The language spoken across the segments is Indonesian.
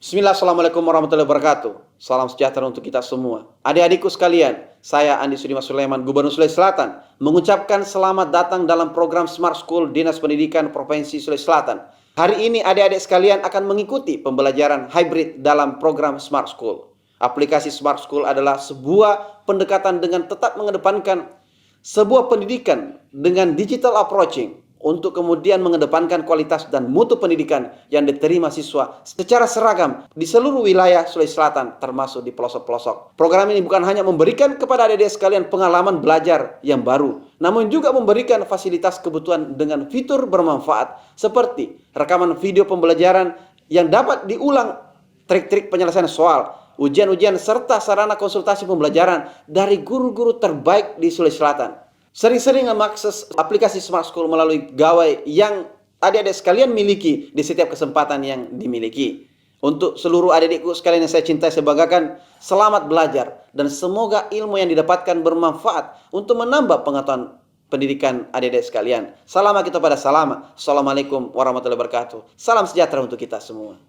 Bismillah, Assalamualaikum warahmatullahi wabarakatuh. Salam sejahtera untuk kita semua. Adik-adikku sekalian, saya Andi Sudimas Sulaiman, Gubernur Sulawesi Selatan, mengucapkan selamat datang dalam program Smart School Dinas Pendidikan Provinsi Sulawesi Selatan. Hari ini adik-adik sekalian akan mengikuti pembelajaran hybrid dalam program Smart School. Aplikasi Smart School adalah sebuah pendekatan dengan tetap mengedepankan sebuah pendidikan dengan digital approaching untuk kemudian mengedepankan kualitas dan mutu pendidikan yang diterima siswa secara seragam di seluruh wilayah Sulawesi Selatan, termasuk di pelosok-pelosok. Program ini bukan hanya memberikan kepada adik-adik sekalian pengalaman belajar yang baru, namun juga memberikan fasilitas kebutuhan dengan fitur bermanfaat seperti rekaman video pembelajaran yang dapat diulang, trik-trik penyelesaian soal, ujian-ujian, serta sarana konsultasi pembelajaran dari guru-guru terbaik di Sulawesi Selatan. Sering-sering mengakses aplikasi Smart School melalui gawai yang adik-adik sekalian miliki di setiap kesempatan yang dimiliki. Untuk seluruh adik-adikku sekalian yang saya cintai, saya banggakan, selamat belajar dan semoga ilmu yang didapatkan bermanfaat untuk menambah pengetahuan pendidikan adik-adik sekalian. Salam kita pada salam. Assalamualaikum warahmatullahi wabarakatuh. Salam sejahtera untuk kita semua.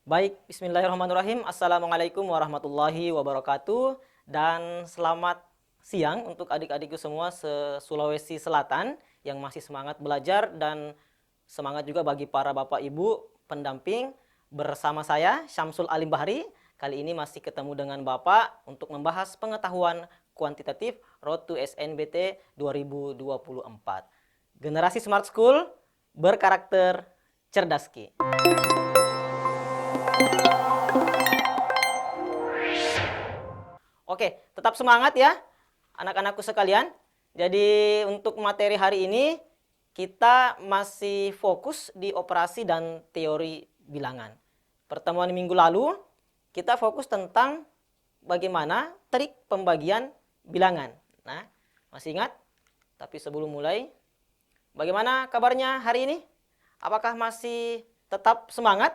Baik, bismillahirrahmanirrahim. Assalamualaikum warahmatullahi wabarakatuh. Dan selamat siang untuk adik-adikku semua se-Sulawesi Selatan yang masih semangat belajar, dan semangat juga bagi para bapak ibu pendamping. Bersama saya, Syamsul Alim Bahri, kali ini masih ketemu dengan Bapak untuk membahas pengetahuan kuantitatif Road to SNBT 2024. Generasi Smart School berkarakter cerdas Ki. Oke, tetap semangat ya anak-anakku sekalian. Jadi untuk materi hari ini kita masih fokus di operasi dan teori bilangan. Pertemuan minggu lalu kita fokus tentang bagaimana trik pembagian bilangan. Nah, masih ingat? Tapi sebelum mulai, bagaimana kabarnya hari ini? Apakah masih tetap semangat?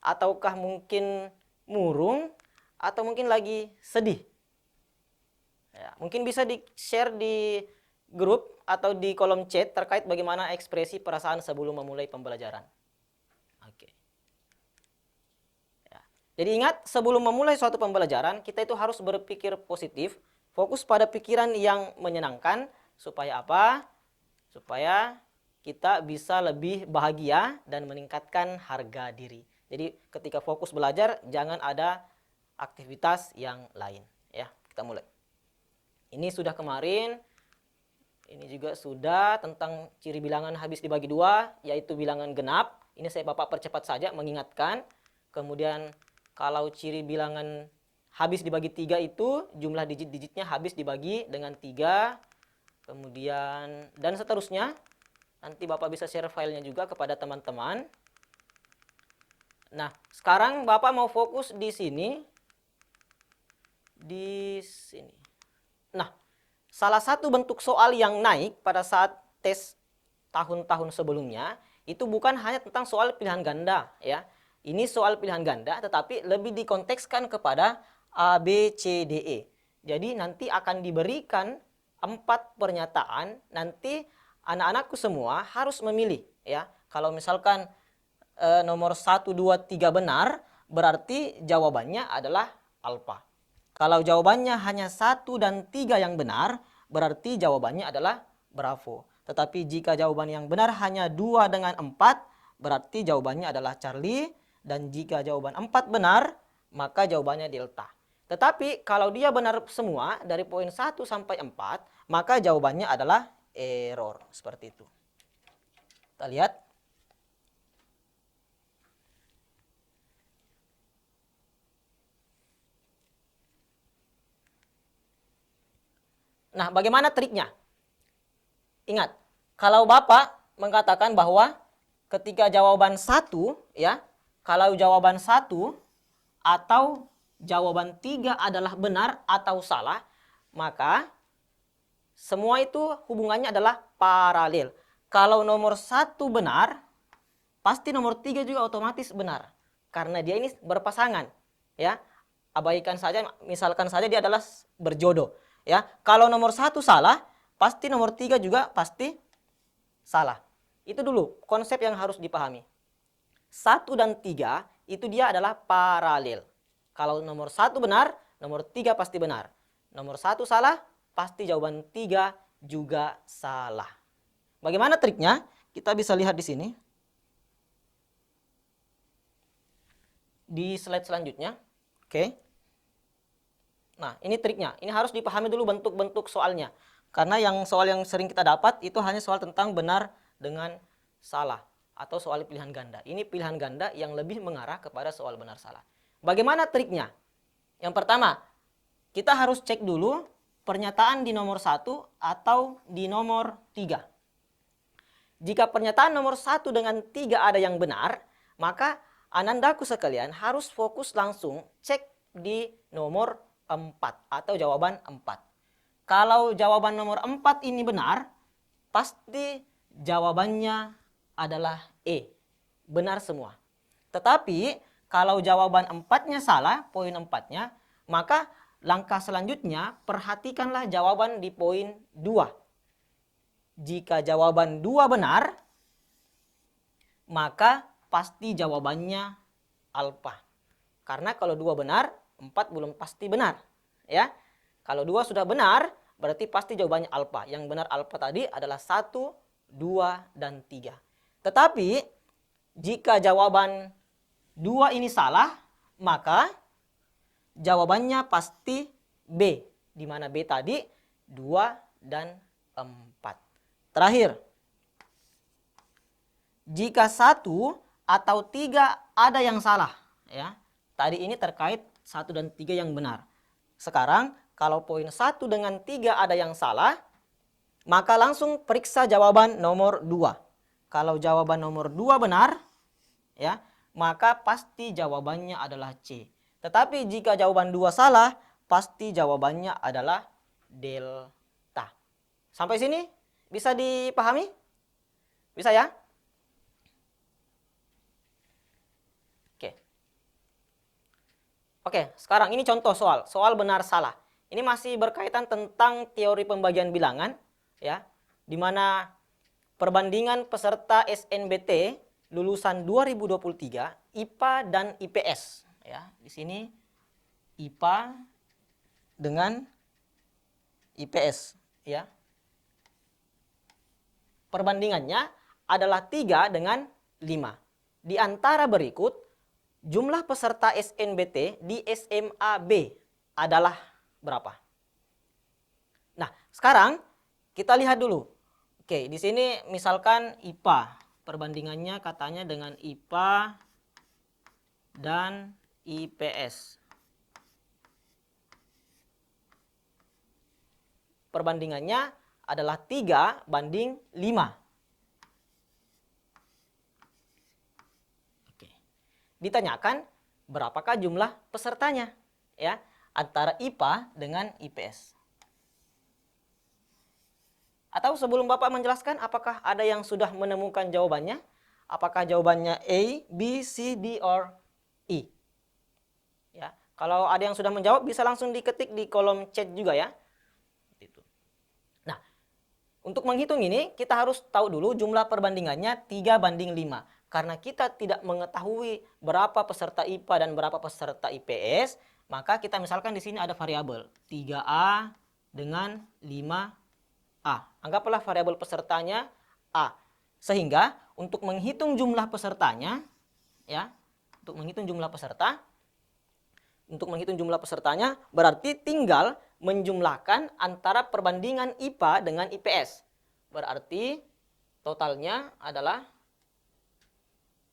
Ataukah mungkin murung? Atau mungkin lagi sedih? Ya, mungkin bisa di-share di grup atau di kolom chat terkait bagaimana ekspresi perasaan sebelum memulai pembelajaran. Oke. Ya. Jadi ingat, sebelum memulai suatu pembelajaran, kita itu harus berpikir positif, fokus pada pikiran yang menyenangkan, supaya apa? Supaya kita bisa lebih bahagia dan meningkatkan harga diri. Jadi ketika fokus belajar, jangan ada aktivitas yang lain. Ya, kita mulai. Ini sudah kemarin, ini juga sudah tentang ciri bilangan habis dibagi dua, yaitu bilangan genap. Ini saya Bapak percepat saja mengingatkan. Kemudian kalau ciri bilangan habis dibagi tiga itu jumlah digit-digitnya habis dibagi dengan 3. Kemudian dan seterusnya. Nanti Bapak bisa share filenya juga kepada teman-teman. Nah, sekarang Bapak mau fokus di sini. Di sini. Nah, salah satu bentuk soal yang naik pada saat tes tahun-tahun sebelumnya itu bukan hanya tentang soal pilihan ganda ya. Ini soal pilihan ganda tetapi lebih dikontekskan kepada A, B, C, D, E. Jadi nanti akan diberikan 4 pernyataan, nanti anak-anakku semua harus memilih ya. Kalau misalkan nomor 1, 2, 3 benar, berarti jawabannya adalah alfa. Kalau jawabannya hanya 1 dan 3 yang benar, berarti jawabannya adalah bravo. Tetapi jika jawaban yang benar hanya 2 dengan 4, berarti jawabannya adalah Charlie. Dan jika jawaban 4 benar, maka jawabannya delta. Tetapi kalau dia benar semua dari poin 1 sampai 4, maka jawabannya adalah error. Seperti itu. Kita lihat. Nah, bagaimana triknya? Ingat, kalau Bapak mengatakan bahwa ketika jawaban 1 ya, kalau jawaban 1 atau jawaban 3 adalah benar atau salah, maka semua itu hubungannya adalah paralel. Kalau nomor 1 benar, pasti nomor 3 juga otomatis benar. Karena dia ini berpasangan. Ya, abaikan saja, misalkan saja dia adalah berjodoh. Ya, kalau nomor 1 salah, pasti nomor 3 juga pasti salah. Itu dulu konsep yang harus dipahami. 1 dan 3 itu dia adalah paralel. Kalau nomor 1 benar, nomor 3 pasti benar. Nomor 1 salah, pasti jawaban 3 juga salah. Bagaimana triknya? Kita bisa lihat di sini. Di slide selanjutnya. Oke. Nah, ini triknya. Ini harus dipahami dulu bentuk-bentuk soalnya. Karena soal yang sering kita dapat itu hanya soal tentang benar dengan salah. Atau soal pilihan ganda. Ini pilihan ganda yang lebih mengarah kepada soal benar salah. Bagaimana triknya? Yang pertama, kita harus cek dulu pernyataan di nomor 1 atau di nomor 3. Jika pernyataan nomor 1 dengan 3 ada yang benar, maka anandaku sekalian harus fokus langsung cek di nomor 4 atau jawaban 4. Kalau jawaban nomor 4 ini benar, pasti jawabannya adalah E. Benar semua. Tetapi kalau jawaban 4-nya salah, poin 4-nya, maka langkah selanjutnya perhatikanlah jawaban di poin 2. Jika jawaban 2 benar, maka pasti jawabannya alfa. Karena kalau 2 benar, 4 belum pasti benar. Ya, kalau 2 sudah benar, berarti pasti jawabannya alfa. Yang benar alfa tadi adalah 1, 2, dan 3. Tetapi, jika jawaban 2 ini salah, maka jawabannya pasti B. Di mana B tadi 2 dan 4. Terakhir, jika 1 atau 3 ada yang salah, ya. Tadi ini terkait 1 dan 3 yang benar. Sekarang, kalau poin 1 dengan 3 ada yang salah, maka langsung periksa jawaban nomor 2. Kalau jawaban nomor 2 benar, ya, maka pasti jawabannya adalah C. Tetapi jika jawaban 2 salah, pasti jawabannya adalah delta. Sampai sini bisa dipahami? Bisa ya? Oke, sekarang ini contoh soal benar salah. Ini masih berkaitan tentang teori pembagian bilangan, ya, di mana perbandingan peserta SNBT lulusan 2023 IPA dan IPS, ya. Di sini IPA dengan IPS, ya. Perbandingannya adalah 3 dengan 5. Di antara berikut, jumlah peserta SNBT di SMA B adalah berapa? Nah, sekarang kita lihat dulu. Oke, di sini misalkan IPA. Perbandingannya katanya dengan IPA dan IPS. Perbandingannya adalah 3 banding 5. Ditanyakan berapakah jumlah pesertanya, ya, antara IPA dengan IPS. Atau sebelum Bapak menjelaskan, apakah ada yang sudah menemukan jawabannya? Apakah jawabannya A, B, C, D, or E? Ya, kalau ada yang sudah menjawab bisa langsung diketik di kolom chat juga ya. Nah, untuk menghitung ini kita harus tahu dulu jumlah perbandingannya 3 banding 5. Karena kita tidak mengetahui berapa peserta IPA dan berapa peserta IPS, maka kita misalkan di sini ada variabel 3A dengan 5A. Anggaplah variabel pesertanya A. Sehingga untuk menghitung jumlah pesertanya, ya, untuk menghitung jumlah pesertanya berarti tinggal menjumlahkan antara perbandingan IPA dengan IPS. Berarti totalnya adalah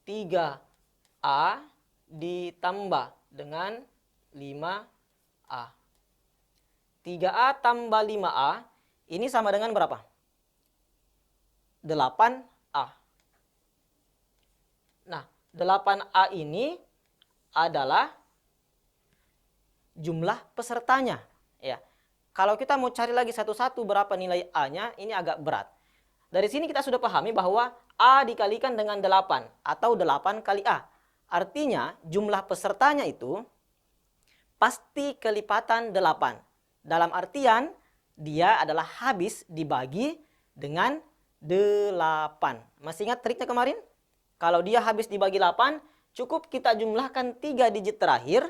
3A ditambah dengan 5A. 3A tambah 5A ini sama dengan berapa? 8A. Nah, 8A ini adalah jumlah pesertanya. Ya. Kalau kita mau cari lagi satu-satu berapa nilai A-nya, ini agak berat. Dari sini kita sudah pahami bahwa A dikalikan dengan 8 atau 8 kali A. Artinya jumlah pesertanya itu pasti kelipatan 8. Dalam artian dia adalah habis dibagi dengan 8. Masih ingat triknya kemarin? Kalau dia habis dibagi 8, cukup kita jumlahkan 3 digit terakhir,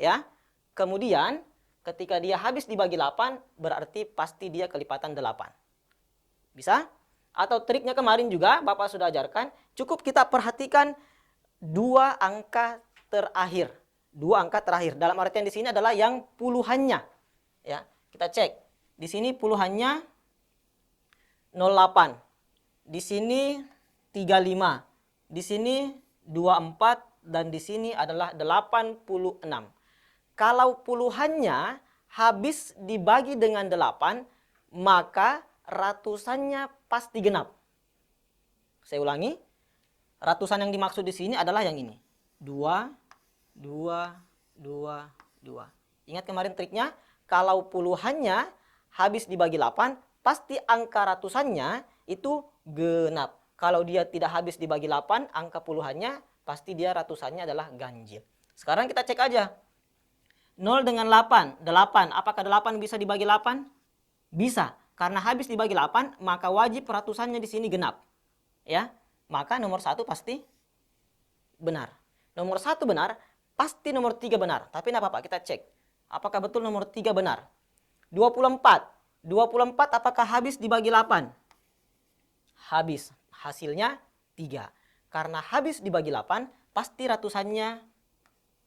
ya. Kemudian ketika dia habis dibagi 8, berarti pasti dia kelipatan 8. Bisa? Atau triknya kemarin juga Bapak sudah ajarkan, cukup kita perhatikan 2 angka terakhir. 2 angka terakhir. Dalam artian di sini adalah yang puluhannya. Ya, kita cek. Di sini puluhannya 08. Di sini 35. Di sini 24 dan di sini adalah 86. Kalau puluhannya habis dibagi dengan 8, maka ratusannya pasti genap. Saya ulangi. Ratusan yang dimaksud di sini adalah yang ini. 2, 2, 2, 2. Ingat kemarin triknya? Kalau puluhannya habis dibagi 8, pasti angka ratusannya itu genap. Kalau dia tidak habis dibagi 8, angka puluhannya pasti dia ratusannya adalah ganjil. Sekarang kita cek aja. 0 dengan 8, 8. Apakah 8 bisa dibagi 8? Bisa. Karena habis dibagi 8, maka wajib ratusannya di sini genap. Ya, maka nomor 1 pasti benar. Nomor 1 benar, pasti nomor 3 benar. Tapi tidak apa-apa, kita cek. Apakah betul nomor 3 benar? 24. 24 apakah habis dibagi 8? Habis. Hasilnya 3. Karena habis dibagi 8, pasti ratusannya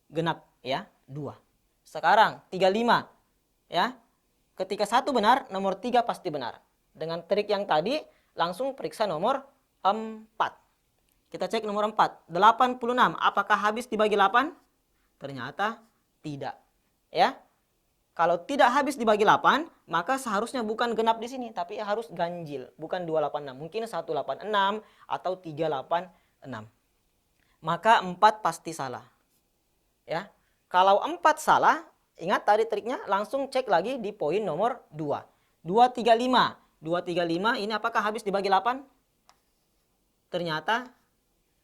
genap, ya, 2. Sekarang 35, ya. Ketika 1 benar, nomor 3 pasti benar. Dengan trik yang tadi, langsung periksa nomor 4. Kita cek nomor 4. 86, apakah habis dibagi 8? Ternyata tidak, ya. Kalau tidak habis dibagi 8, maka seharusnya bukan genap di sini, tapi harus ganjil, bukan 286. Mungkin 186 atau 386. Maka 4 pasti salah. Ya. Kalau 4 salah, ingat tadi triknya, langsung cek lagi di poin nomor 2. 235. 235 ini apakah habis dibagi 8? Ternyata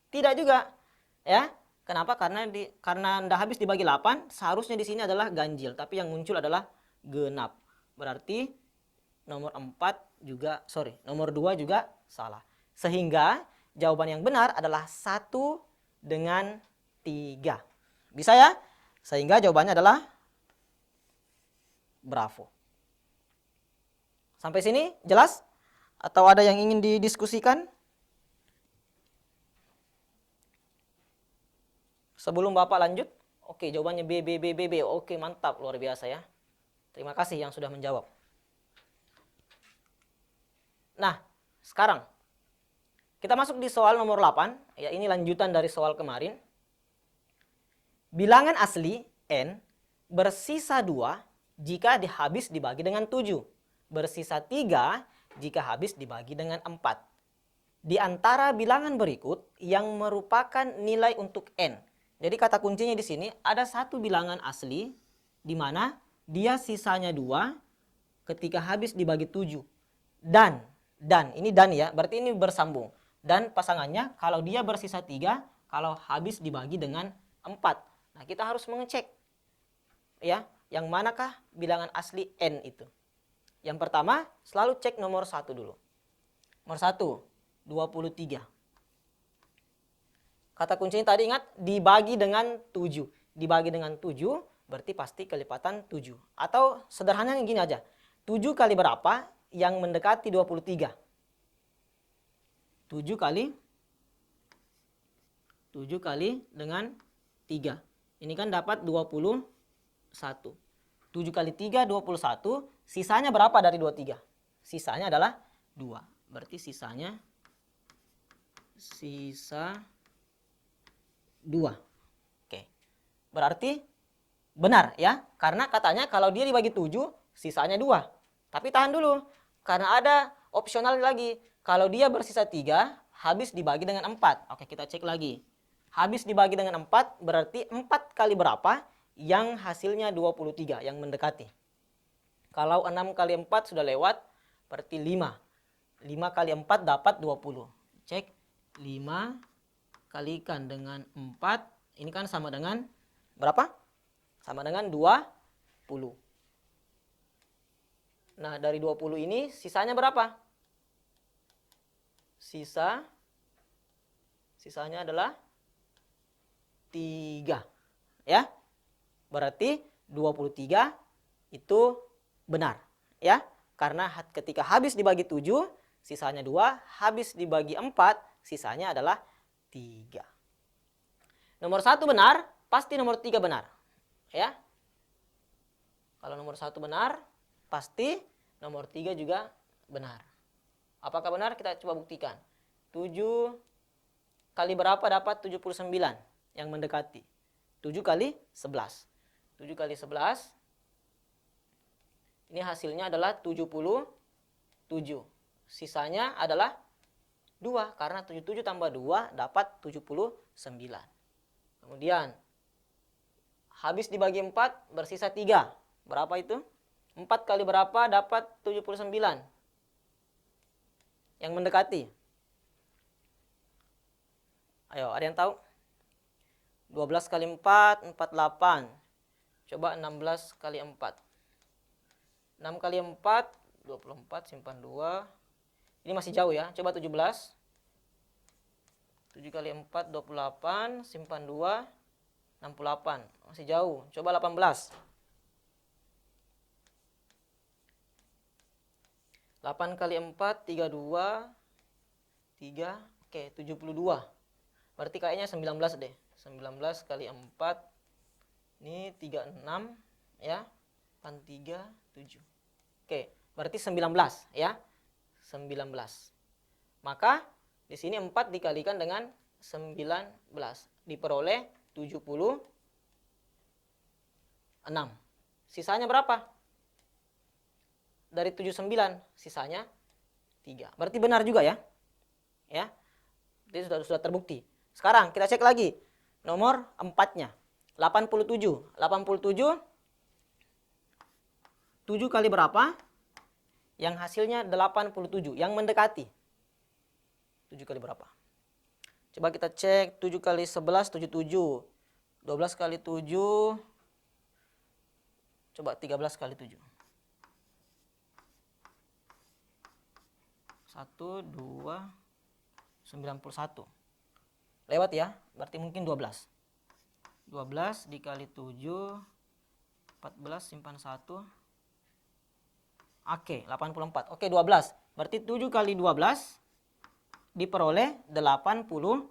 tidak juga. Ya. Kenapa? Karena tidak habis dibagi 8, seharusnya di sini adalah ganjil, tapi yang muncul adalah genap. Berarti nomor 2 juga salah. Sehingga jawaban yang benar adalah 1 dengan 3. Bisa ya? Sehingga jawabannya adalah bravo. Sampai sini jelas? Atau ada yang ingin didiskusikan? Sebelum Bapak lanjut, oke, jawabannya B. Oke, mantap, luar biasa ya. Terima kasih yang sudah menjawab. Nah, sekarang kita masuk di soal nomor 8. Ya, ini lanjutan dari soal kemarin. Bilangan asli N bersisa 2 jika habis dibagi dengan 7. Bersisa 3 jika habis dibagi dengan 4. Di antara bilangan berikut yang merupakan nilai untuk N. Jadi kata kuncinya di sini ada satu bilangan asli di mana dia sisanya 2 ketika habis dibagi 7. Dan ini dan ya, berarti ini bersambung. Dan pasangannya kalau dia bersisa 3 kalau habis dibagi dengan 4. Nah, kita harus mengecek ya, yang manakah bilangan asli N itu. Yang pertama, selalu cek nomor 1 dulu. Nomor 1, 23. Kata kuncinya tadi ingat, dibagi dengan 7. Dibagi dengan 7 berarti pasti kelipatan 7. Atau sederhananya gini aja. 7 kali berapa yang mendekati 23? 7 kali dengan 3. Ini kan dapat 21. 7 kali 3, 21. Sisanya berapa dari 23? Sisanya adalah 2. Berarti sisa 2. Oke. Berarti benar ya. Karena katanya kalau dia dibagi 7, sisanya 2. Tapi tahan dulu. Karena ada opsional lagi. Kalau dia bersisa 3, habis dibagi dengan 4. Oke, kita cek lagi. Habis dibagi dengan 4, berarti 4 kali berapa yang hasilnya 23, yang mendekati. Kalau 6 kali 4 sudah lewat, berarti 5. 5 kali 4 dapat 20. Cek 5 kalikan dengan 4, ini kan sama dengan berapa? Sama dengan 20. Nah, dari 20 ini sisanya berapa? Sisanya adalah 3. Ya. Berarti 23 itu benar. Ya. Karena ketika habis dibagi 7, sisanya 2. Habis dibagi 4, sisanya adalah 3. Nomor 1 benar, pasti nomor 3 benar. Ya. Kalau nomor 1 benar, pasti nomor 3 juga benar. Apakah benar? Kita coba buktikan. 7 kali berapa dapat 79 yang mendekati? 7 kali 11. 7 kali 11. Ini hasilnya adalah 77. Sisanya adalah 2. Karena 77 tambah 2 dapat 79. Kemudian, habis dibagi 4 bersisa 3. Berapa itu? 4 kali berapa dapat 79? Yang mendekati. Ayo, ada yang tahu? 12 kali 4, 48. Coba 16 kali 4. 6 kali 4, 24, simpan 2. Ini masih jauh ya. Coba 17. 7 kali 4, 28, simpan 2, 68. Masih jauh. Coba 18. 8 kali 4, 32, 3, oke, 72. Berarti kayaknya 19 deh. 19 kali 4, ini 36, ya. 3, 7. Oke, berarti 19, ya. 19. Maka, di sini 4 dikalikan dengan 19. Diperoleh 76. Sisanya berapa? Dari 79, sisanya 3. Berarti benar juga ya. Ya. Jadi sudah terbukti. Sekarang kita cek lagi nomor 4-nya. 87. 87 7 kali berapa? Yang hasilnya 87, yang mendekati. 7 kali berapa? Coba kita cek 7 kali 11, 77. 12 kali 7, coba 13 kali 7. 1, 2, 91. Lewat ya, berarti mungkin 12. 12 dikali 7, 14, simpan 1. Oke, 84. Oke, 12. Berarti 7 kali 12 diperoleh 84.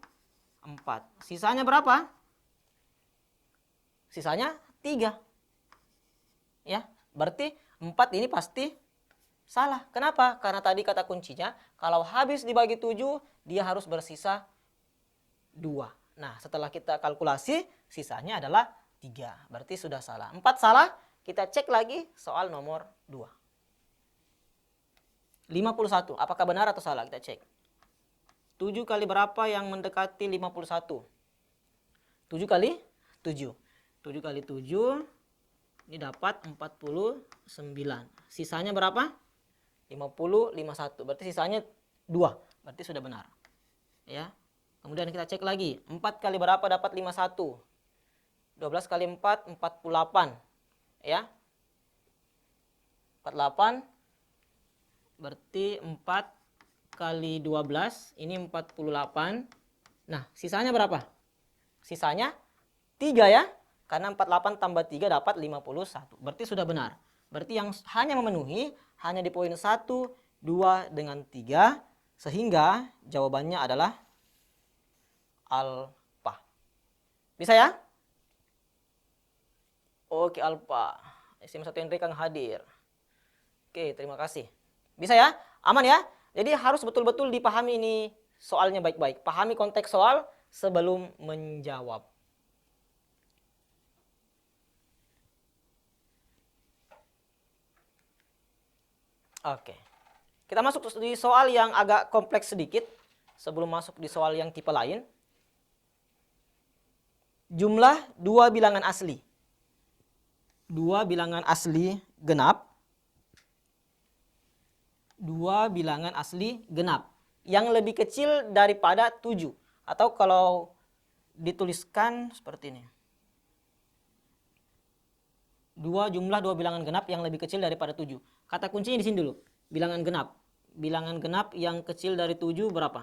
Sisanya berapa? Sisanya 3. Ya, berarti 4 ini pasti salah. Kenapa? Karena tadi kata kuncinya, kalau habis dibagi 7, dia harus bersisa 2. Nah, setelah kita kalkulasi, sisanya adalah 3. Berarti sudah salah. 4 salah, kita cek lagi soal nomor 2. 51, apakah benar atau salah? Kita cek. 7 kali berapa yang mendekati 51? 7 kali 7. 7 kali 7, ini dapat 49. Sisanya berapa? 50, 51. Berarti sisanya 2. Berarti sudah benar. Ya. Kemudian kita cek lagi. 4 kali berapa dapat 51? 12 kali 4, 48. Ya. 48. Berarti 4 kali 12. Ini 48. Nah, sisanya berapa? Sisanya 3 ya. Karena 48 tambah 3 dapat 51. Berarti sudah benar. Berarti yang hanya memenuhi hanya di poin 1, 2, dengan 3. Sehingga jawabannya adalah alfa. Bisa ya? Oke, alfa. SM1 Henry Kang hadir. Oke, terima kasih. Bisa ya? Aman ya? Jadi harus betul-betul dipahami ini soalnya baik-baik. Pahami konteks soal sebelum menjawab. Oke. Kita masuk di soal yang agak kompleks sedikit sebelum masuk di soal yang tipe lain. Jumlah 2 bilangan asli. 2 bilangan asli genap. 2 bilangan asli genap yang lebih kecil daripada 7, atau kalau dituliskan seperti ini, jumlah dua bilangan genap yang lebih kecil daripada 7. Kata kuncinya di sini dulu. Bilangan genap. Bilangan genap yang kecil dari 7 berapa?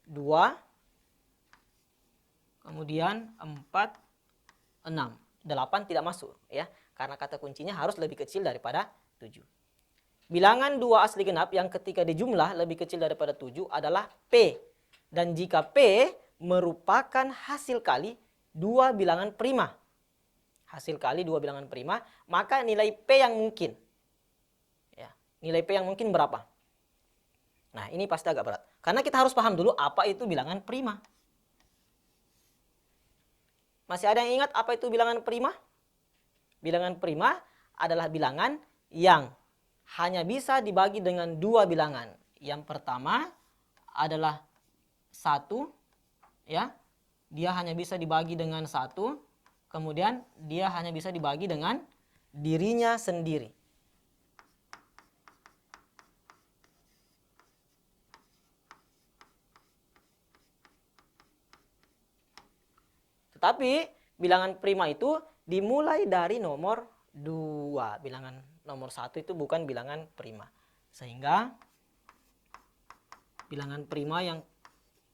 2, kemudian 4, 6. 8 tidak masuk ya. Karena kata kuncinya harus lebih kecil daripada 7. Bilangan 2 asli genap yang ketika dijumlah lebih kecil daripada 7 adalah P. Dan jika P merupakan hasil kali 2 bilangan prima. Hasil kali 2 bilangan prima, maka nilai P yang mungkin. Ya, nilai P yang mungkin berapa? Nah, ini pasti agak berat. Karena kita harus paham dulu apa itu bilangan prima. Masih ada yang ingat apa itu bilangan prima? Bilangan prima adalah bilangan yang hanya bisa dibagi dengan 2 bilangan. Yang pertama adalah 1, ya. Dia hanya bisa dibagi dengan 1, kemudian dia hanya bisa dibagi dengan dirinya sendiri. Tetapi bilangan prima itu dimulai dari nomor 2. Bilangan nomor 1 itu bukan bilangan prima. Sehingga bilangan prima yang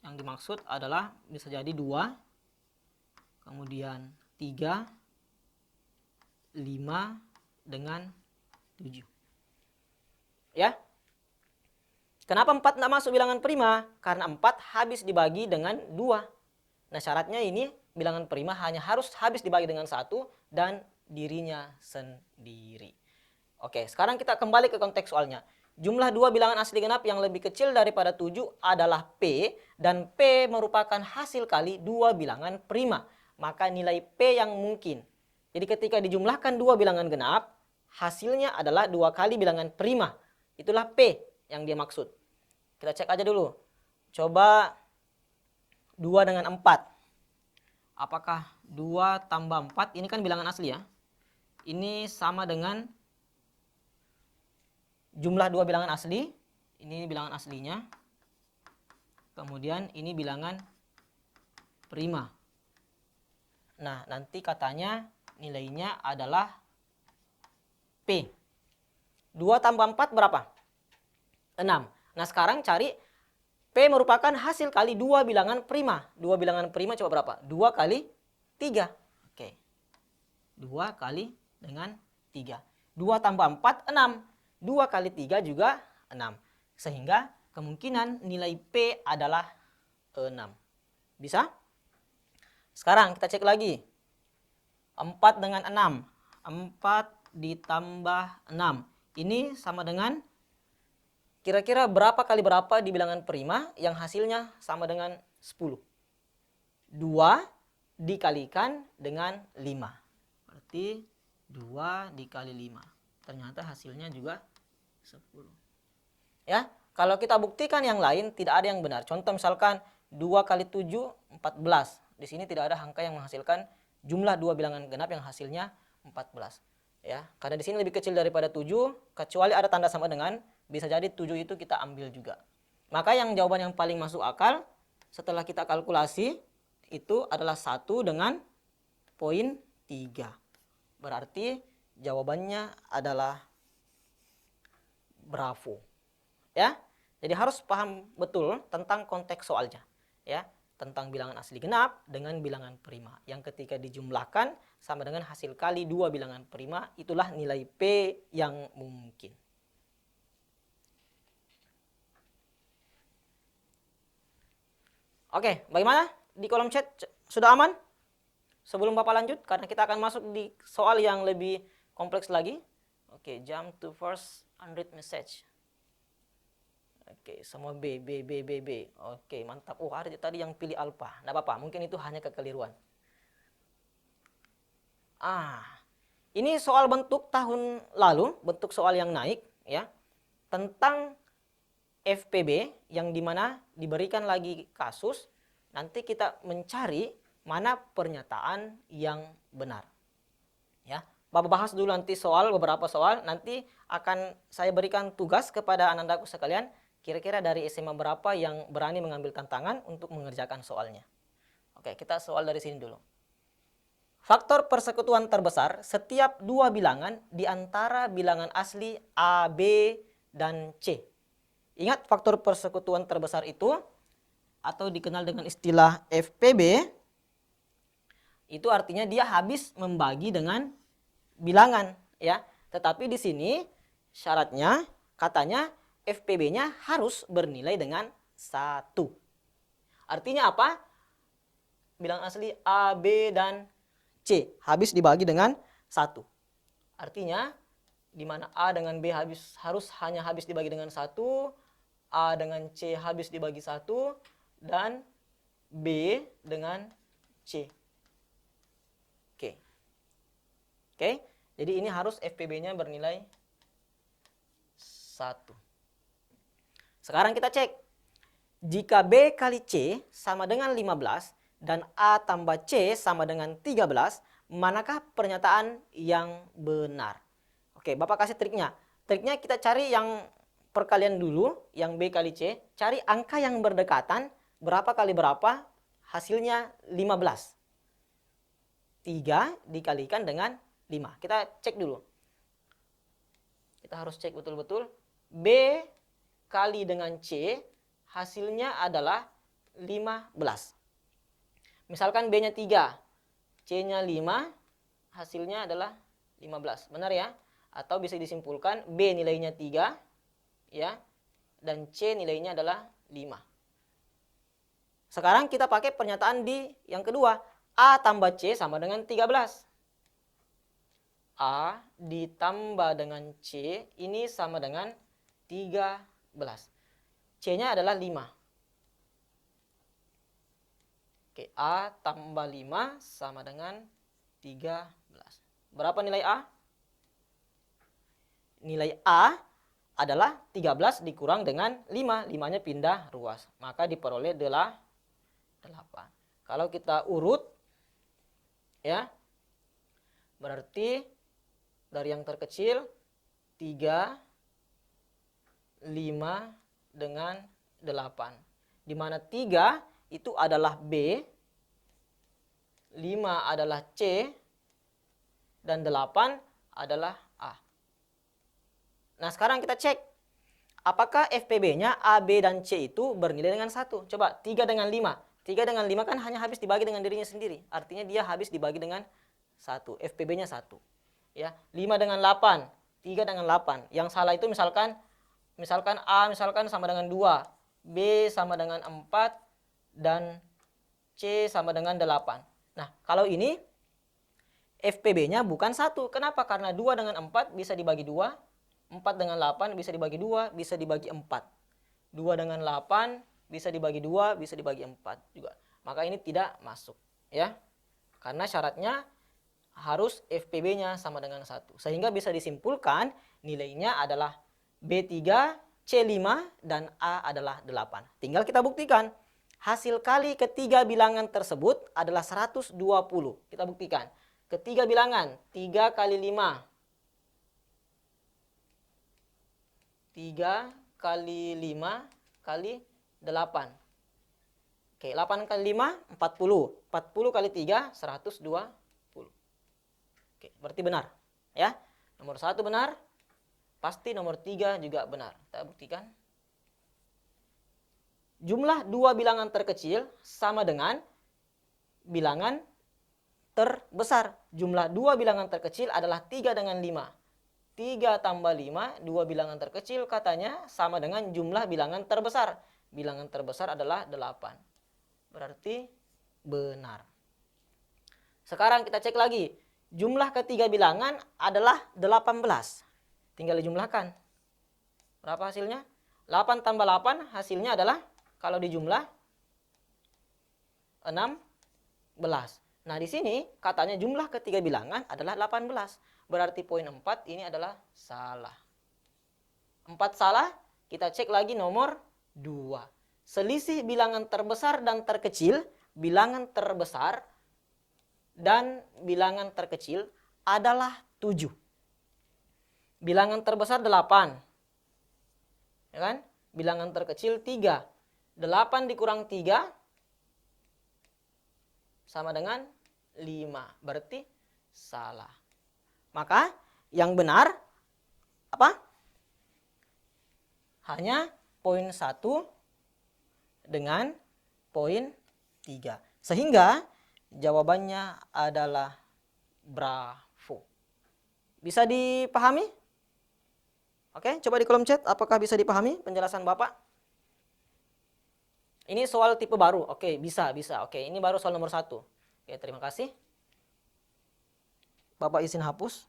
dimaksud adalah bisa jadi 2, kemudian 3, 5 dengan 7. Ya. Kenapa 4 tidak masuk bilangan prima? Karena 4 habis dibagi dengan 2. Nah, syaratnya ini bilangan prima hanya harus habis dibagi dengan 1 dan dirinya sendiri. Oke, sekarang kita kembali ke konteks soalnya. Jumlah 2 bilangan asli genap yang lebih kecil daripada 7 adalah P, dan P merupakan hasil kali 2 bilangan prima. Maka nilai P yang mungkin. Jadi ketika dijumlahkan 2 bilangan genap, hasilnya adalah 2 kali bilangan prima. Itulah P yang dia maksud. Kita cek aja dulu. Coba 2 dengan 4. Apakah 2 tambah 4, ini kan bilangan asli ya. Ini sama dengan jumlah 2 bilangan asli. Ini bilangan aslinya. Kemudian ini bilangan prima. Nah, nanti katanya nilainya adalah P. 2 tambah 4 berapa? 6. Nah, sekarang cari P merupakan hasil kali 2 bilangan prima. 2 bilangan prima coba berapa? 2 kali 3. Oke. 2 kali dengan 3. 2 tambah 4, 6. 2 kali 3 juga 6. Sehingga kemungkinan nilai P adalah 6. Bisa? Sekarang kita cek lagi. 4 dengan 6. 4 ditambah 6. Ini sama dengan kira-kira berapa kali berapa di bilangan prima yang hasilnya sama dengan 10. 2 dikalikan dengan 5. Berarti 2 dikali 5. Ternyata hasilnya juga 10. Ya, kalau kita buktikan yang lain tidak ada yang benar. Contoh misalkan 2 kali 7, 14. Di sini tidak ada angka yang menghasilkan jumlah 2 bilangan genap yang hasilnya 14. Ya, karena di sini lebih kecil daripada 7, kecuali ada tanda sama dengan, bisa jadi 7 itu kita ambil juga. Maka yang jawaban yang paling masuk akal setelah kita kalkulasi itu adalah 1 dengan poin 3. Berarti jawabannya adalah bravo. Ya. Jadi harus paham betul tentang konteks soalnya, ya. Tentang bilangan asli genap dengan bilangan prima yang ketika dijumlahkan sama dengan hasil kali 2 bilangan prima, itulah nilai P yang mungkin. Oke, bagaimana? Di kolom chat sudah aman? Sebelum Bapak lanjut, karena kita akan masuk di soal yang lebih kompleks lagi. Oke, jump to first unread message. Oke, semua B. Oke, mantap. Oh, ada tadi yang pilih alpha. Nggak apa-apa, mungkin itu hanya kekeliruan. Ini soal bentuk tahun lalu, bentuk soal yang naik, ya. Tentang FPB, yang dimana diberikan lagi kasus, nanti kita mencari mana pernyataan yang benar. Ya, Bapak bahas dulu nanti beberapa soal, nanti akan saya berikan tugas kepada anak-anakku sekalian, kira-kira dari SMA berapa yang berani mengambil tantangan untuk mengerjakan soalnya. Oke, kita soal dari sini dulu. Faktor persekutuan terbesar setiap dua bilangan di antara bilangan asli A, B, dan C. Ingat faktor persekutuan terbesar itu atau dikenal dengan istilah FPB, itu artinya dia habis membagi dengan bilangan, ya. Tetapi di sini syaratnya katanya FPB-nya harus bernilai dengan 1. Artinya apa? Bilangan asli A, B, dan C habis dibagi dengan 1. Artinya di mana A dengan B harus hanya habis dibagi dengan 1, A dengan C habis dibagi 1, dan B dengan C. Oke. Oke, jadi ini harus FPB-nya bernilai 1. Sekarang kita cek. Jika B kali C sama dengan 15 dan A tambah C sama dengan 13, manakah pernyataan yang benar? Oke, Bapak kasih triknya. Triknya kita cari yang perkalian dulu, yang B kali C. Cari angka yang berdekatan, berapa kali berapa, hasilnya 15. 3 dikalikan dengan 5. Kita cek dulu. Kita harus cek betul-betul. B kali dengan C hasilnya adalah 15. Misalkan B-nya 3, C-nya 5, hasilnya adalah 15. Benar ya? Atau bisa disimpulkan B nilainya 3, ya, dan C nilainya adalah 5. Sekarang kita pakai pernyataan di yang kedua. A tambah C sama dengan 13. A ditambah dengan C ini sama dengan 13. C-nya adalah 5. Oke, A tambah 5 sama dengan 13. Berapa nilai A? Nilai A adalah 13 dikurang dengan 5. 5-nya pindah ruas. Maka diperoleh 8. Kalau kita urut, ya, berarti dari yang terkecil 3, 5 dengan 8. Di mana 3 itu adalah B, 5 adalah C, dan 8 adalah A. Nah, sekarang kita cek. Apakah FPB-nya A, B, dan C itu bernilai dengan 1? Coba 3 dengan 5. 3 dengan 5 kan hanya habis dibagi dengan dirinya sendiri. Artinya dia habis dibagi dengan 1. FPB-nya 1. Ya, 5 dengan 8. 3 dengan 8. Yang salah itu misalkan A sama dengan 2. B sama dengan 4. Dan C sama dengan 8. Nah, kalau ini FPB-nya bukan 1. Kenapa? Karena 2 dengan 4 bisa dibagi 2. 4 dengan 8 bisa dibagi 2, bisa dibagi 4. 2 dengan 8 bisa dibagi 2, bisa dibagi 4 juga. Maka ini tidak masuk, ya. Karena syaratnya harus FPB-nya sama dengan 1. Sehingga bisa disimpulkan nilainya adalah B3, C5, dan A adalah 8. Tinggal kita buktikan. Hasil kali ketiga bilangan tersebut adalah 120. Kita buktikan. Ketiga bilangan, 3 kali 5. 3 kali 5 kali 8. Oke, 8 kali 5, 40. 40 kali 3, 120. Oke, berarti benar. Ya, nomor 1 benar. Pasti nomor 3 juga benar. Kita buktikan. Jumlah dua bilangan terkecil sama dengan bilangan terbesar. Jumlah dua bilangan terkecil adalah 3 dengan 5. 3 tambah 5, dua bilangan terkecil katanya sama dengan jumlah bilangan terbesar. Bilangan terbesar adalah 8. Berarti benar. Sekarang kita cek lagi. Jumlah ketiga bilangan adalah 18. Tinggal dijumlahkan. Berapa hasilnya? 8 tambah 8 hasilnya adalah, kalau dijumlah, 16. Nah, di sini katanya jumlah ketiga bilangan adalah 18. Berarti poin 4 ini adalah salah. 4 salah, kita cek lagi nomor 2. Selisih bilangan terbesar dan terkecil, bilangan terbesar dan bilangan terkecil adalah 7. Bilangan terbesar 8. Ya kan? Bilangan terkecil 3. 8 dikurang 3 sama dengan 5. Berarti salah. Maka yang benar apa? Hanya poin 1 dengan poin 3. Sehingga jawabannya adalah bravo. Bisa dipahami? Oke, coba di kolom chat apakah bisa dipahami penjelasan Bapak? Ini soal tipe baru. Oke, bisa. Oke, ini baru soal nomor 1. Oke, terima kasih. Bapak izin hapus.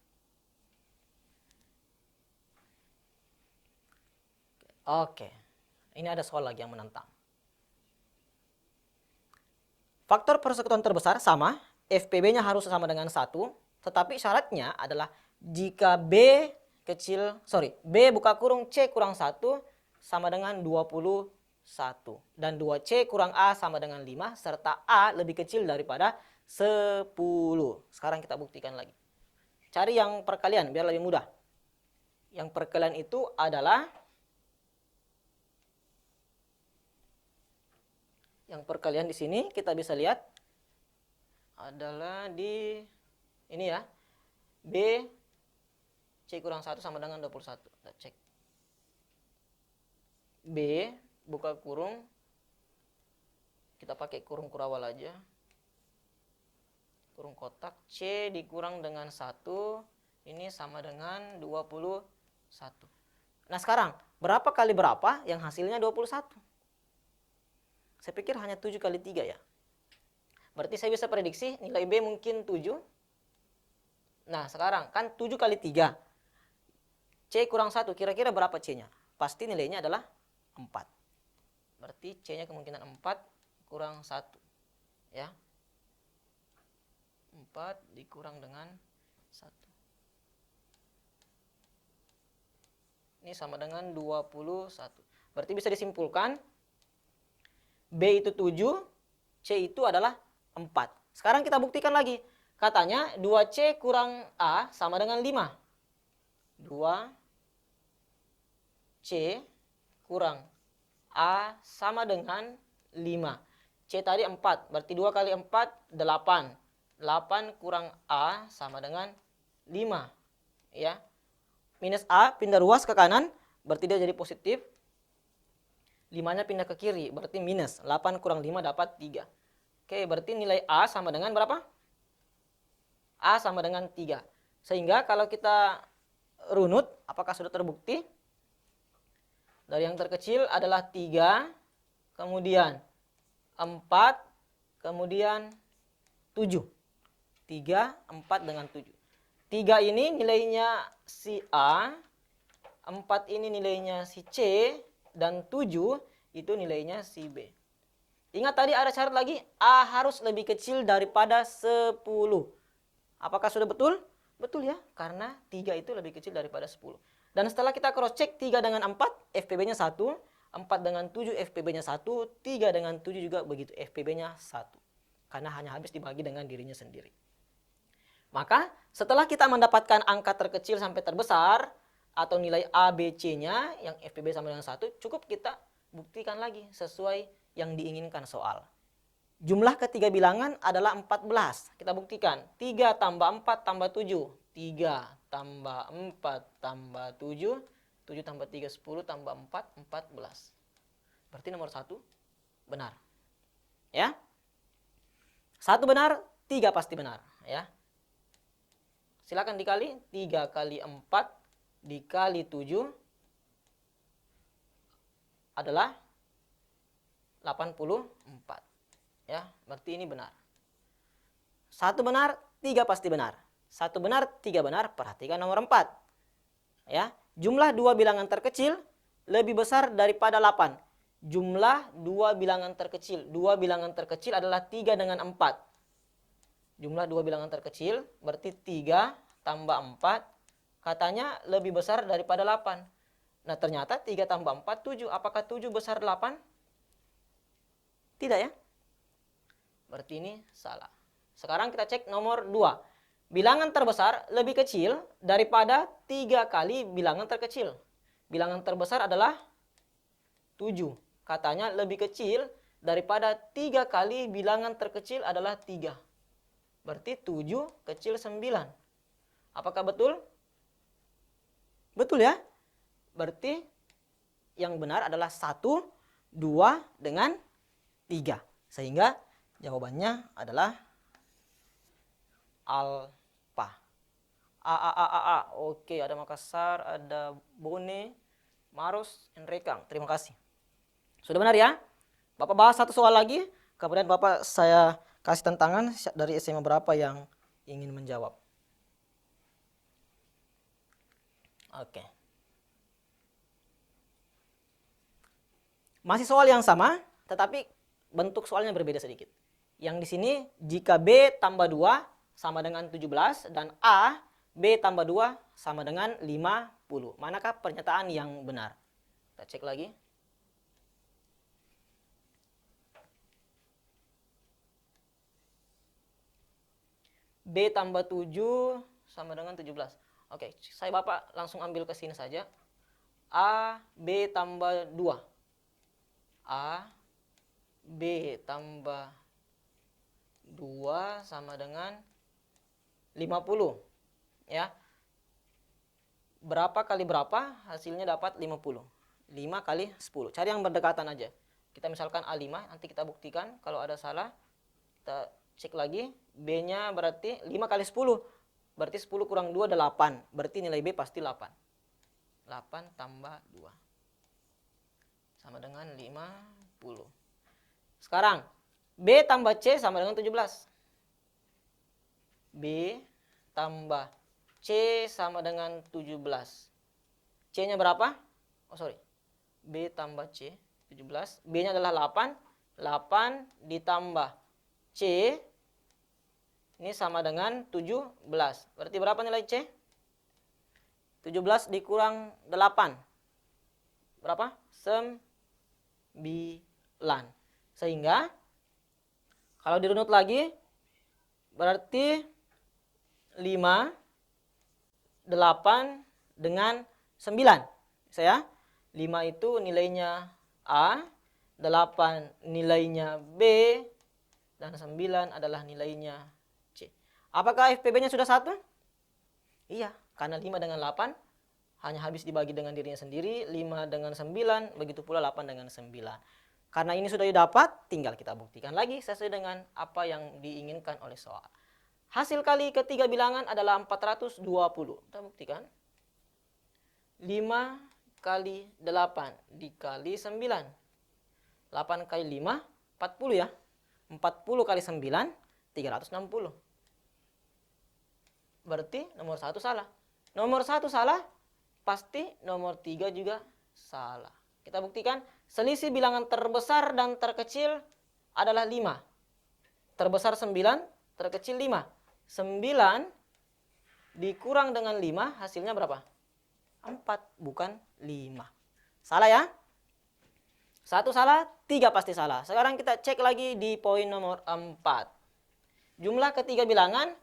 Oke, ini ada soal lagi yang menantang. Faktor persekutuan terbesar sama, FPB-nya harus sama dengan 1, tetapi syaratnya adalah jika B buka kurung C kurang 1 sama dengan 21. Dan 2C kurang A sama dengan 5, serta A lebih kecil daripada 10. Sekarang kita buktikan lagi. Cari yang perkalian biar lebih mudah. Yang perkalian itu adalah di sini kita bisa lihat adalah di ini ya. B C kurang 1 sama dengan 21. Kita cek. B buka kurung, kita pakai kurung kurawal aja. Kurung kotak, C dikurang dengan 1, ini sama dengan 21. Nah sekarang, berapa kali berapa yang hasilnya 21? Saya pikir hanya 7 kali 3 ya. Berarti saya bisa prediksi nilai B mungkin 7. Nah sekarang, kan 7 kali 3. C kurang 1, kira-kira berapa C-nya? Pasti nilainya adalah 4. Berarti C-nya kemungkinan 4 kurang 1. Ya. 4 dikurang dengan 1. Ini sama dengan 21. Berarti bisa disimpulkan B itu 7, C itu adalah 4. Sekarang kita buktikan lagi. Katanya 2C kurang A sama dengan 5. 2C kurang A sama dengan 5. C tadi 4, berarti 2 kali 4, 8. 8 kurang A sama dengan 5. Ya. Minus A pindah ruas ke kanan, berarti dia jadi positif. 5-nya pindah ke kiri, berarti minus. 8 kurang 5 dapat 3. Oke, berarti nilai A sama dengan berapa? A sama dengan 3. Sehingga kalau kita runut, apakah sudah terbukti? Dari yang terkecil adalah 3, kemudian 4, kemudian 7. 3, 4 dengan 7. 3 ini nilainya si A, 4 ini nilainya si C, dan 7 itu nilainya si B. Ingat tadi ada syarat lagi, A harus lebih kecil daripada 10. Apakah sudah betul? Betul ya, karena 3 itu lebih kecil daripada 10. Dan setelah kita cross check 3 dengan 4, FPB-nya 1, 4 dengan 7, FPB-nya 1, 3 dengan 7 juga begitu, FPB-nya 1. Karena hanya habis dibagi dengan dirinya sendiri. Maka setelah kita mendapatkan angka terkecil sampai terbesar, atau nilai A, B, C-nya yang FPB sama dengan 1, cukup kita buktikan lagi sesuai yang diinginkan soal. Jumlah ketiga bilangan adalah 14. Kita buktikan. 3 tambah 4 tambah 7. 3 tambah 4 tambah 7. 7 tambah 3, 10 tambah 4, 14. Berarti nomor 1 benar. Ya. 1 benar, 3 pasti benar. Ya. Silakan dikali. 3 kali 4 dikali 7 adalah 84. Ya, berarti ini benar. 1 benar, 3 pasti benar. 1 benar, 3 benar. Perhatikan nomor 4. Ya, jumlah 2 bilangan terkecil lebih besar daripada 8. Jumlah 2 bilangan terkecil. 2 bilangan terkecil adalah 3 dengan 4. Jumlah 2 bilangan terkecil berarti 3 tambah 4. Katanya lebih besar daripada 8. Nah ternyata 3 tambah 4, 7. Apakah 7 besar 8? Tidak ya? Berarti ini salah. Sekarang kita cek nomor 2. Bilangan terbesar lebih kecil daripada 3 kali bilangan terkecil. Bilangan terbesar adalah 7. Katanya lebih kecil daripada 3 kali bilangan terkecil adalah 3. Berarti 7 kecil 9. Apakah betul? Betul ya? Berarti yang benar adalah 1, 2, dengan 3. Sehingga jawabannya adalah alfa. A. Oke, ada Makassar, ada Bone, Maros, dan Rekang. Terima kasih. Sudah benar ya? Bapak bahas satu soal lagi, kemudian Bapak saya kasih tantangan dari SMA berapa yang ingin menjawab. Oke. Masih soal yang sama, tetapi bentuk soalnya berbeda sedikit. Yang di sini, jika B tambah 2 sama dengan 17 dan A, B tambah 2 sama dengan 50. Manakah pernyataan yang benar? Kita cek lagi. B tambah 7 sama dengan 17. Oke, saya Bapak langsung ambil ke sini saja. A, B tambah 2. A, B tambah 2 sama dengan 50. Ya. Berapa kali berapa? Hasilnya dapat 50. 5 kali 10. Cari yang berdekatan aja. Kita misalkan A5, nanti kita buktikan. Kalau ada salah, kita cek lagi. B-nya berarti 5 kali 10. Berarti 10 kurang 2 adalah 8. Berarti nilai B pasti 8. 8 tambah 2. Sama dengan 50. Sekarang, B tambah C sama dengan 17. B tambah C sama dengan 17. C-nya berapa? Oh sorry. B tambah C, 17. B-nya adalah 8. 8 ditambah C. Ini sama dengan 17. Berarti berapa nilai C? 17 dikurang 8. Berapa? 9. Sehingga kalau dirunut lagi berarti 5, 8 dengan 9. Bisa ya? 5 itu nilainya A, 8 nilainya B, dan 9 adalah nilainya C. Apakah FPB-nya sudah 1? Iya, karena 5 dengan 8 hanya habis dibagi dengan dirinya sendiri, 5 dengan 9, begitu pula 8 dengan 9. Karena ini sudah didapat, tinggal kita buktikan lagi sesuai dengan apa yang diinginkan oleh soal. Hasil kali ketiga bilangan adalah 420. Kita buktikan. 5 kali 8 dikali 9. 8 kali 5, 40 ya. 40 kali 9, 360. Berarti nomor 1 salah. Nomor 1 salah, pasti nomor 3 juga salah. Kita buktikan, selisih bilangan terbesar dan terkecil adalah 5. Terbesar 9, terkecil 5. 9 dikurang dengan 5, hasilnya berapa? 4, bukan 5. Salah ya? 1 salah, 3 pasti salah. Sekarang kita cek lagi di poin nomor 4. Jumlah ketiga bilangan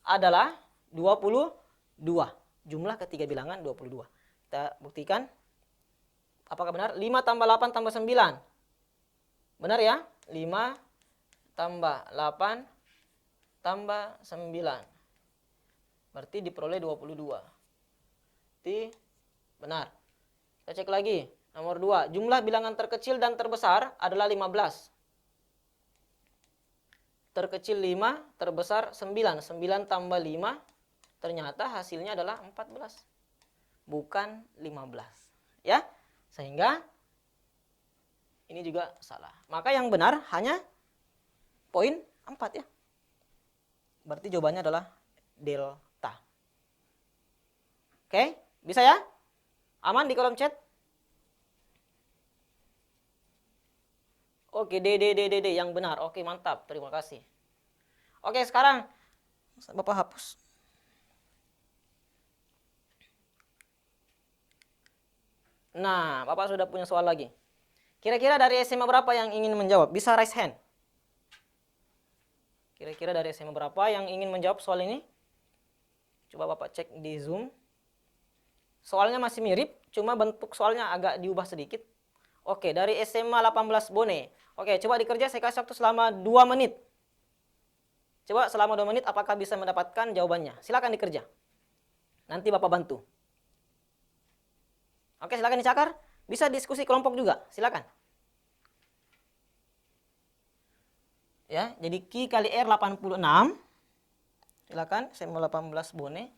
adalah 22. Jumlah ketiga bilangan 22. Kita buktikan. Apakah benar? 5 tambah 8 tambah 9. Benar ya? 5 tambah 8 tambah 9. Berarti diperoleh 22. Berarti benar. Kita cek lagi. Nomor 2. Jumlah bilangan terkecil dan terbesar adalah 15. Terkecil 5, terbesar 9. 9 tambah 5, ternyata hasilnya adalah 14. Bukan 15. Ya? Sehingga ini juga salah. Maka yang benar hanya poin 4 ya. Berarti jawabannya adalah delta. Oke, bisa ya? Aman di kolom chat? Oke, D yang benar. Oke, mantap. Terima kasih. Oke, sekarang Bapak hapus. Nah, Bapak sudah punya soal lagi. Kira-kira dari SMA berapa yang ingin menjawab? Bisa raise hand. Kira-kira dari SMA berapa yang ingin menjawab soal ini? Coba Bapak cek di Zoom. Soalnya masih mirip, cuma bentuk soalnya agak diubah sedikit. Oke, dari SMA 18 Bone. Oke, coba dikerja, saya kasih waktu selama 2 menit. Coba selama 2 menit apakah bisa mendapatkan jawabannya. Silakan dikerja. Nanti Bapak bantu. Oke, silakan dicakar. Bisa diskusi kelompok juga, silakan. Ya, jadi Q kali R 86. Silakan, SMA 18 Bone.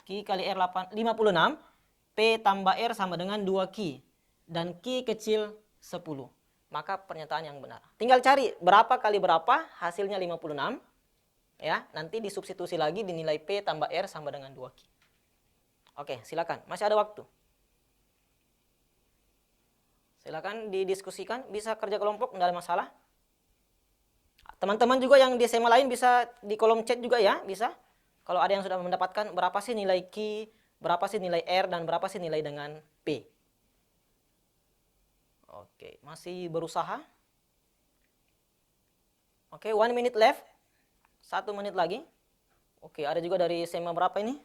Q kali R 56. P tambah R sama dengan 2Q. Dan Q kecil 10. Maka pernyataan yang benar. Tinggal cari berapa kali berapa, hasilnya 56. Ya, nanti disubstitusi lagi dinilai P tambah R sama dengan 2Q. Oke, silakan. Masih ada waktu. Silakan didiskusikan, bisa kerja kelompok, enggak ada masalah. Teman-teman juga yang di SMA lain bisa di kolom chat juga ya, bisa. Kalau ada yang sudah mendapatkan berapa sih nilai Q, berapa sih nilai R, dan berapa sih nilai dengan P. Oke, masih berusaha. Oke, 1 minute left. 1 menit lagi. Oke, ada juga dari SMA berapa ini?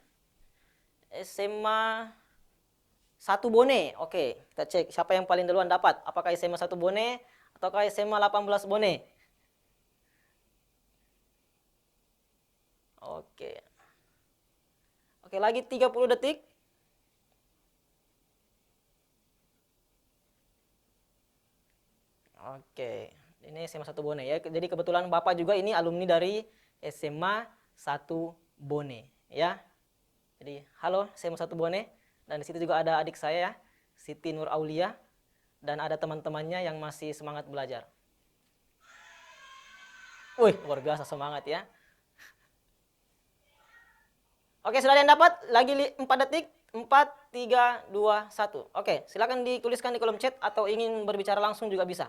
SMA 1 Bone. Oke, kita cek siapa yang paling duluan dapat. Apakah SMA 1 Bone ataukah SMA 18 Bone? Oke. Oke, lagi 30 detik. Oke, ini SMA 1 Bone ya. Jadi kebetulan Bapak juga ini alumni dari SMA 1 Bone ya. Jadi halo SMA 1 Bone, dan di situ juga ada adik saya Siti Nur Aulia, dan ada teman-temannya yang masih semangat belajar. Wih, luar biasa semangat ya. Oke, sudah ada yang dapat? Lagi 4 detik. 4, 3, 2, 1. Oke, silakan dituliskan di kolom chat atau ingin berbicara langsung juga bisa.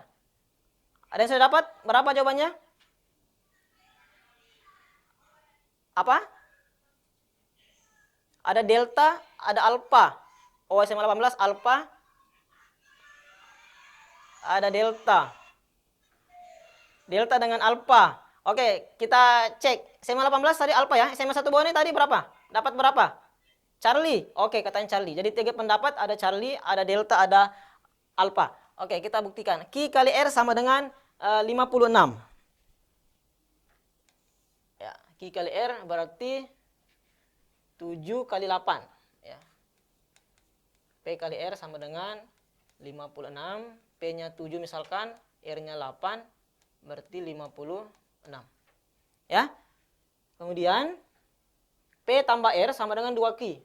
Ada yang sudah dapat? Berapa jawabannya? Apa? Ada delta, ada alpha. Oh, SMA 18 alpha. Ada delta. Delta dengan alpha. Oke, kita cek. SMA 18 tadi alpha ya. SMA 1 Bone tadi berapa? Dapat berapa? Charlie. Oke, katanya Charlie. Jadi 3 pendapat, ada Charlie, ada delta, ada alpha. Oke, kita buktikan. Q kali R sama dengan 56. Ya, Q kali R berarti 7 kali 8. Ya. P kali R sama dengan 56. P-nya 7 misalkan, R-nya 8, berarti 56. Ya. Kemudian P tambah R sama dengan 2Q.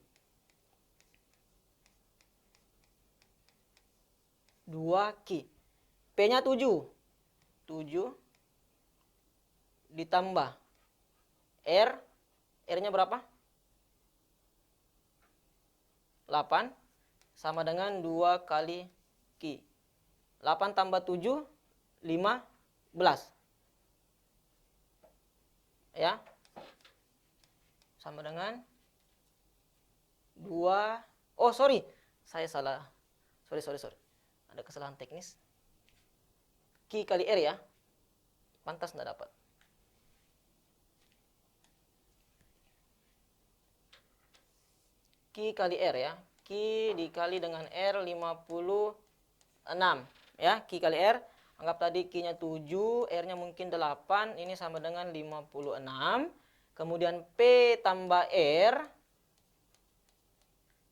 2Q. P-nya 7. 7 ditambah R. R-nya berapa? 8 sama dengan 2 kali Q. 8 tambah 7, 15. Ya. Sama dengan 2. Oh, sorry. Saya salah. Sorry. Ada kesalahan teknis. Q kali R ya. Pantas enggak dapat. Q kali R ya. Q dikali dengan R 56. Ya, Q kali R. Anggap tadi Q-nya 7, R-nya mungkin 8. Ini sama dengan 56. Kemudian P tambah R.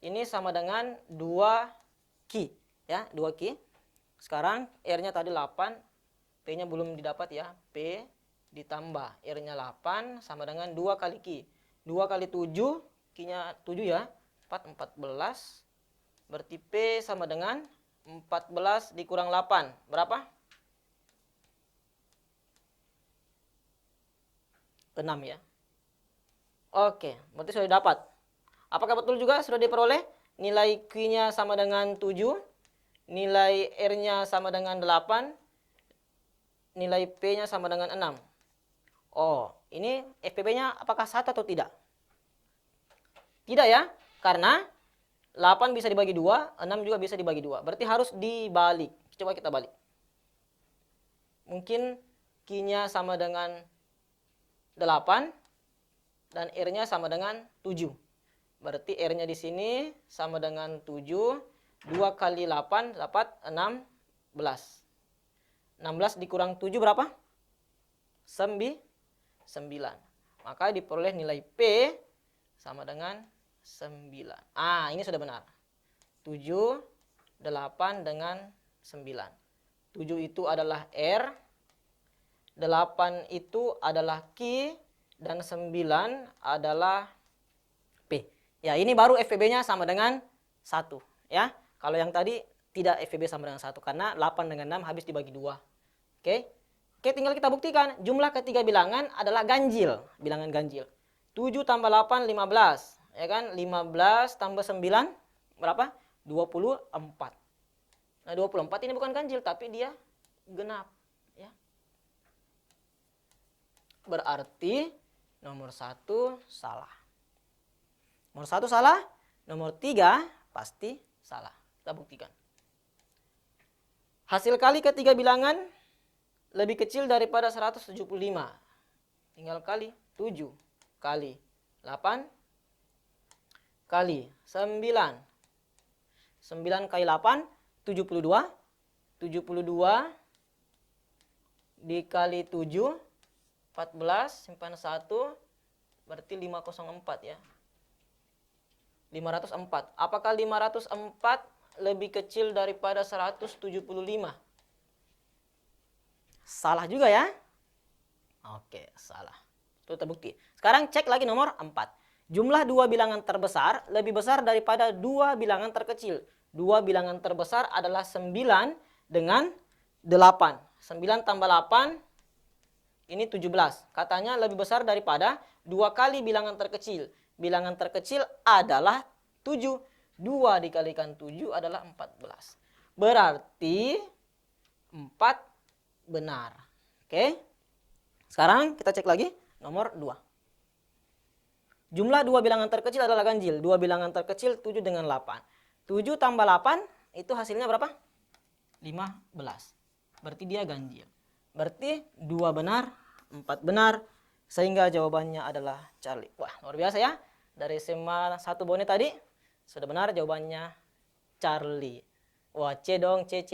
Ini sama dengan 2Q. Ya, 2Q. Sekarang R-nya tadi 8. P-nya belum didapat ya. P ditambah R-nya 8 sama dengan 2 kali Q. 2 kali 7. Q-nya 7 ya. 14. Berarti P sama dengan 14 dikurang 8. Berapa? 6 ya. Oke, berarti sudah dapat. Apakah betul juga sudah diperoleh? Nilai Q-nya sama dengan 7. Nilai R-nya sama dengan 8. Nilai P-nya sama dengan 6. Oh, ini FPB-nya apakah 1 atau tidak? Tidak ya. Karena 8 bisa dibagi 2, 6 juga bisa dibagi 2. Berarti harus dibalik. Coba kita balik. Mungkin Q-nya sama dengan 8 dan R-nya sama dengan 7. Berarti R-nya di sini sama dengan 7. 2 kali 8 dapat 16. 16 dikurang 7 berapa? 9. Maka diperoleh nilai P sama dengan 9. Ini sudah benar. 7, 8 dengan 9. 7 itu adalah R, 8 itu adalah Q, dan 9 adalah P. Ya, ini baru FVB-nya sama dengan 1. Ya, kalau yang tadi tidak FVB sama dengan 1 karena 8 dengan 6 habis dibagi 2. Oke, tinggal kita buktikan. Jumlah ketiga bilangan adalah ganjil, bilangan ganjil. 7 tambah 8, 15. Ya kan? 15 tambah 9, berapa? 24. Nah, 24 ini bukan ganjil, tapi dia genap. Ya. Berarti nomor 1 salah. Nomor 1 salah, nomor 3 pasti salah. Kita buktikan. Hasil kali ketiga bilangan lebih kecil daripada 175. Tinggal kali 7 kali 8 kali 9. 9 kali 8, 72. 72 dikali 7, 14, simpan 1, berarti 504 ya. 504. Apakah 504 lebih kecil daripada 175? Salah juga ya. Oke, salah. Itu terbukti. Sekarang cek lagi nomor 4. Jumlah dua bilangan terbesar lebih besar daripada dua bilangan terkecil. Dua bilangan terbesar adalah 9 dengan 8. 9 tambah 8, ini 17. Katanya lebih besar daripada 2 kali bilangan terkecil. Bilangan terkecil adalah 7. 2 dikalikan 7 adalah 14. Berarti 4 benar. Oke. Sekarang kita cek lagi nomor 2. Jumlah dua bilangan terkecil adalah ganjil. Dua bilangan terkecil 7 dengan 8. 7 tambah 8 itu hasilnya berapa? 15. Berarti dia ganjil. Berarti 2 benar, 4 benar. Sehingga jawabannya adalah Charlie. Wah, luar biasa ya. Dari SMA 1 Bone tadi sudah benar jawabannya Charlie. Wah, C dong, C.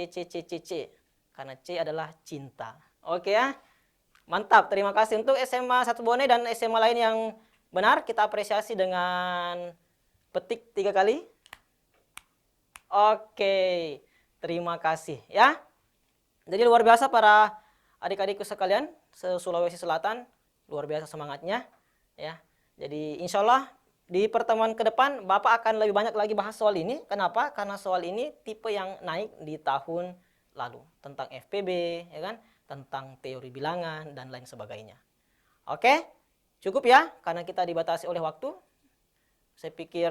Karena C adalah cinta. Oke ya. Mantap, terima kasih untuk SMA 1 Bone dan SMA lain yang benar. Kita apresiasi dengan petik 3 kali. Oke, terima kasih ya. Jadi luar biasa para adik-adikku sekalian se-Sulawesi Selatan, luar biasa semangatnya ya. Jadi insya Allah di pertemuan ke depan Bapak akan lebih banyak lagi bahas soal ini. Kenapa? Karena soal ini tipe yang naik di tahun lalu tentang FPB, ya kan? Tentang teori bilangan dan lain sebagainya. Oke, cukup ya karena kita dibatasi oleh waktu. Saya pikir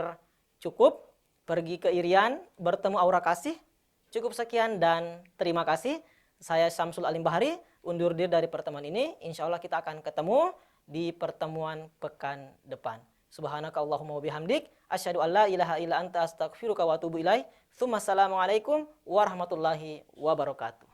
cukup. Pergi ke Irian, bertemu Aura Kasih. Cukup sekian dan terima kasih. Saya Syamsul Alim Bahari, undur diri dari pertemuan ini. Insya Allah kita akan ketemu di pertemuan pekan depan. Subhanakallahumma wabihamdik. Asyhadu an la ilaha illa anta astaghfiruka wa atubu ilaik. Tsumma assalamualaikum warahmatullahi wabarakatuh.